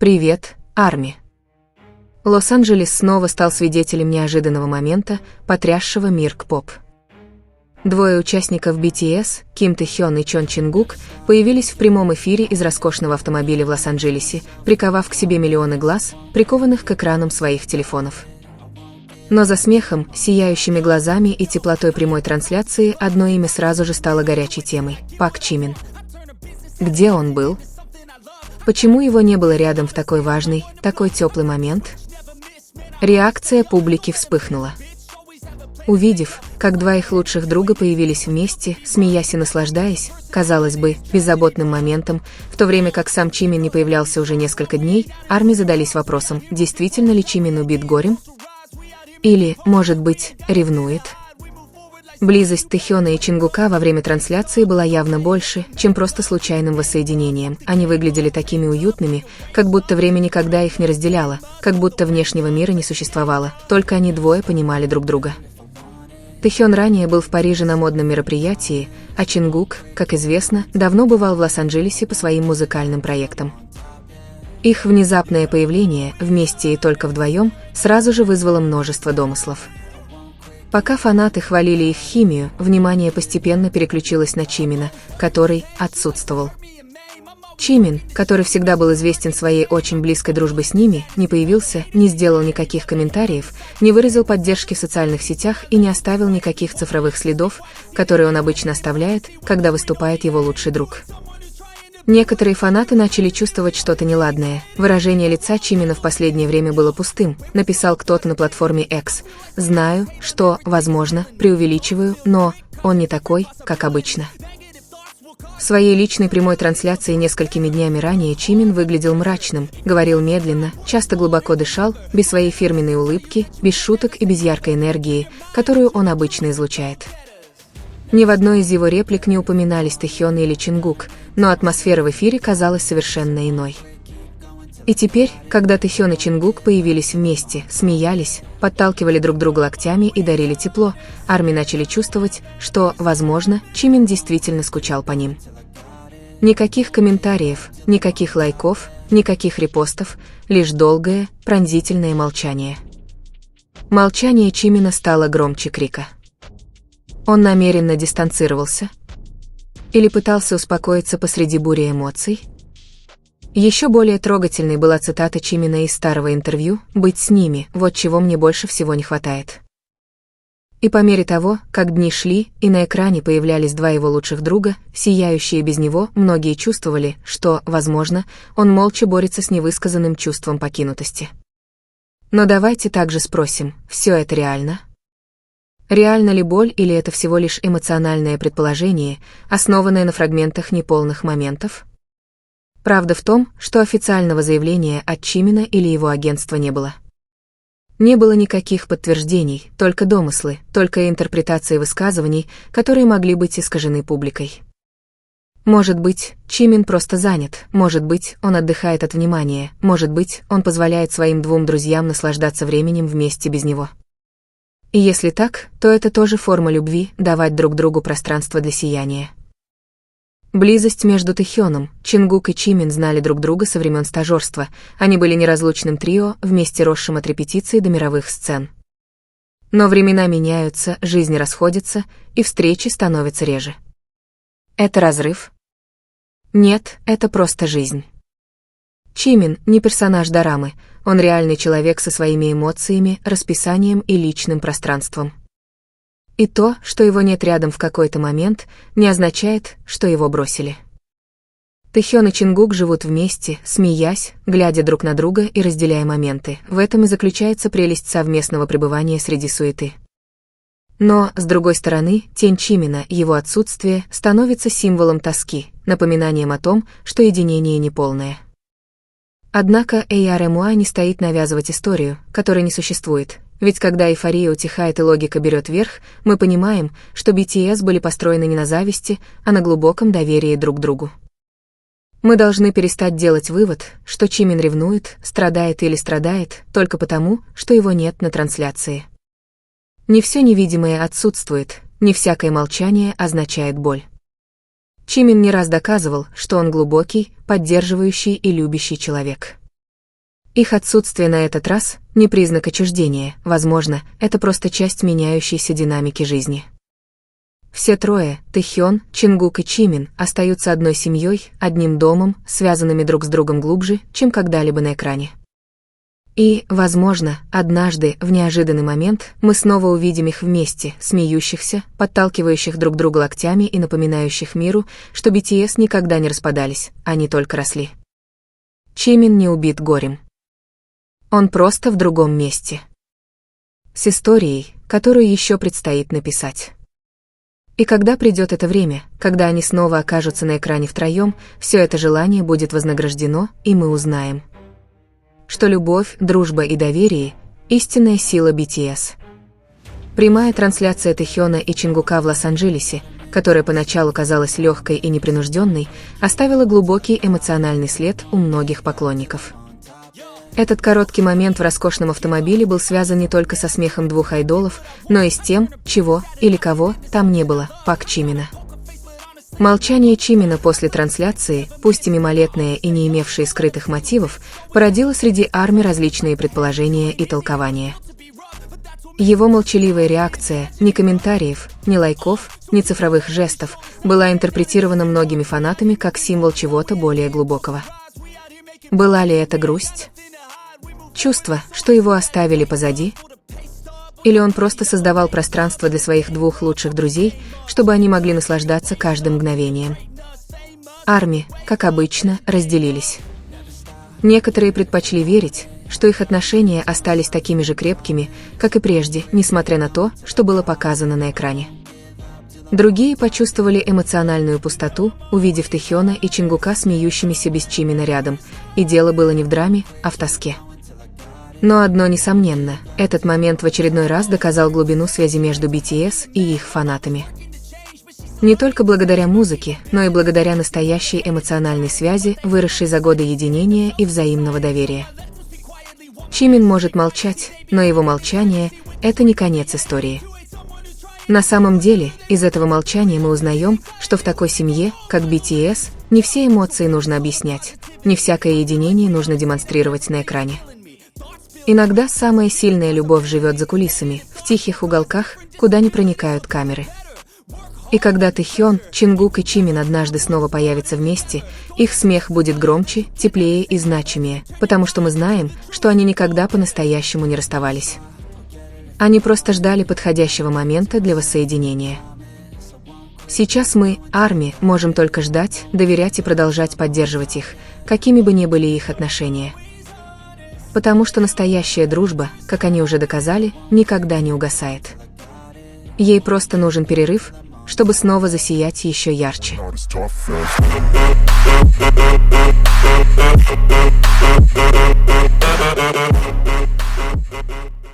Привет, Арми. Лос-Анджелес снова стал свидетелем неожиданного момента, потрясшего мир К-поп. Двое участников BTS, Ким Тэхён и Чон Чингук, появились в прямом эфире из роскошного автомобиля в Лос-Анджелесе, приковав к себе миллионы глаз, прикованных к экранам своих телефонов. Но за смехом, сияющими глазами и теплотой прямой трансляции одно имя сразу же стало горячей темой – Пак Чимин. Где он был? Почему его не было рядом в такой важный, такой теплый момент? Реакция публики вспыхнула. Увидев, как два их лучших друга появились вместе, смеясь и наслаждаясь, казалось бы, беззаботным моментом, в то время как сам Чимин не появлялся уже несколько дней, Арми задались вопросом, действительно ли Чимин убит горем? Или, может быть, ревнует? Близость Тэхёна и Чингука во время трансляции была явно больше, чем просто случайным воссоединением. Они выглядели такими уютными, как будто время никогда их не разделяло, как будто внешнего мира не существовало, только они двое понимали друг друга. Тэхён ранее был в Париже на модном мероприятии, а Чингук, как известно, давно бывал в Лос-Анджелесе по своим музыкальным проектам. Их внезапное появление, вместе и только вдвоем, сразу же вызвало множество домыслов. Пока фанаты хвалили их химию, внимание постепенно переключилось на Чимина, который отсутствовал. Чимин, который всегда был известен своей очень близкой дружбой с ними, не появился, не сделал никаких комментариев, не выразил поддержки в социальных сетях и не оставил никаких цифровых следов, которые он обычно оставляет, когда выступает его лучший друг. Некоторые фанаты начали чувствовать что-то неладное. Выражение лица Чимина в последнее время было пустым, написал кто-то на платформе X. Знаю, что, возможно, преувеличиваю, но он не такой, как обычно. В своей личной прямой трансляции несколькими днями ранее Чимин выглядел мрачным, говорил медленно, часто глубоко дышал, без своей фирменной улыбки, без шуток и без яркой энергии, которую он обычно излучает. Ни в одной из его реплик не упоминались Тэхён или Чингук, но атмосфера в эфире казалась совершенно иной. И теперь, когда Тэхён и Чингук появились вместе, смеялись, подталкивали друг друга локтями и дарили тепло, Арми начали чувствовать, что, возможно, Чимин действительно скучал по ним. Никаких комментариев, никаких лайков, никаких репостов, лишь долгое, пронзительное молчание. Молчание Чимина стало громче крика. Он намеренно дистанцировался? Или пытался успокоиться посреди бури эмоций? Еще более трогательной была цитата Чимина из старого интервью «Быть с ними, вот чего мне больше всего не хватает». И по мере того, как дни шли, и на экране появлялись два его лучших друга, сияющие без него, многие чувствовали, что, возможно, он молча борется с невысказанным чувством покинутости. Но давайте также спросим, все это реально? Реальна ли боль или это всего лишь эмоциональное предположение, основанное на фрагментах неполных моментов? Правда в том, что официального заявления от Чимина или его агентства не было. Не было никаких подтверждений, только домыслы, только интерпретации высказываний, которые могли быть искажены публикой. Может быть, Чимин просто занят, может быть, он отдыхает от внимания, может быть, он позволяет своим двум друзьям наслаждаться временем вместе без него. И если так, то это тоже форма любви, давать друг другу пространство для сияния. Близость между Тэхёном, Чингук и Чимин знали друг друга со времен стажерства, они были неразлучным трио, вместе росшим от репетиций до мировых сцен. Но времена меняются, жизни расходятся, и встречи становятся реже. Это разрыв? Нет, это просто жизнь. Чимин не персонаж дорамы, он реальный человек со своими эмоциями, расписанием и личным пространством. И то, что его нет рядом в какой-то момент, не означает, что его бросили. Тэхён и Чингук живут вместе, смеясь, глядя друг на друга и разделяя моменты. В этом и заключается прелесть совместного пребывания среди суеты. Но, с другой стороны, тень Чимина, его отсутствие, становится символом тоски, напоминанием о том, что единение неполное. Однако ARMY не стоит навязывать историю, которой не существует, ведь когда эйфория утихает и логика берет верх, мы понимаем, что BTS были построены не на зависти, а на глубоком доверии друг к другу. Мы должны перестать делать вывод, что Чимин ревнует, страдает или страдает только потому, что его нет на трансляции. Не все невидимое отсутствует, не всякое молчание означает боль. Чимин не раз доказывал, что он глубокий, поддерживающий и любящий человек. Их отсутствие на этот раз – не признак отчуждения, возможно, это просто часть меняющейся динамики жизни. Все трое – Тэхён, Чингук и Чимин – остаются одной семьей, одним домом, связанными друг с другом глубже, чем когда-либо на экране. И, возможно, однажды, в неожиданный момент, мы снова увидим их вместе, смеющихся, подталкивающих друг друга локтями и напоминающих миру, что BTS никогда не распадались, они только росли. Чимин не убит горем. Он просто в другом месте. С историей, которую еще предстоит написать. И когда придет это время, когда они снова окажутся на экране втроем, все это желание будет вознаграждено, и мы узнаем, что любовь, дружба и доверие – истинная сила BTS. Прямая трансляция Тэхёна и Чингука в Лос-Анджелесе, которая поначалу казалась легкой и непринужденной, оставила глубокий эмоциональный след у многих поклонников. Этот короткий момент в роскошном автомобиле был связан не только со смехом двух айдолов, но и с тем, чего или кого там не было, Пак Чимина. Молчание Чимина после трансляции, пусть и мимолетное и не имевшее скрытых мотивов, породило среди ARMY различные предположения и толкования. Его молчаливая реакция, ни комментариев, ни лайков, ни цифровых жестов, была интерпретирована многими фанатами как символ чего-то более глубокого. Была ли это грусть? Чувство, что его оставили позади? Или он просто создавал пространство для своих двух лучших друзей, чтобы они могли наслаждаться каждым мгновением? ARMY, как обычно, разделились. Некоторые предпочли верить, что их отношения остались такими же крепкими, как и прежде, несмотря на то, что было показано на экране. Другие почувствовали эмоциональную пустоту, увидев Тэхёна и Чингука смеющимися без Чимина рядом, и дело было не в драме, а в тоске. Но одно несомненно, этот момент в очередной раз доказал глубину связи между BTS и их фанатами. Не только благодаря музыке, но и благодаря настоящей эмоциональной связи, выросшей за годы единения и взаимного доверия. Чимин может молчать, но его молчание – это не конец истории. На самом деле, из этого молчания мы узнаем, что в такой семье, как BTS, не все эмоции нужно объяснять, не всякое единение нужно демонстрировать на экране. Иногда самая сильная любовь живет за кулисами, в тихих уголках, куда не проникают камеры. И когда Тэхён, Чингук и Чимин однажды снова появятся вместе, их смех будет громче, теплее и значимее, потому что мы знаем, что они никогда по-настоящему не расставались. Они просто ждали подходящего момента для воссоединения. Сейчас мы, ARMY, можем только ждать, доверять и продолжать поддерживать их, какими бы ни были их отношения. Потому что настоящая дружба, как они уже доказали, никогда не угасает. Ей просто нужен перерыв, чтобы снова засиять еще ярче.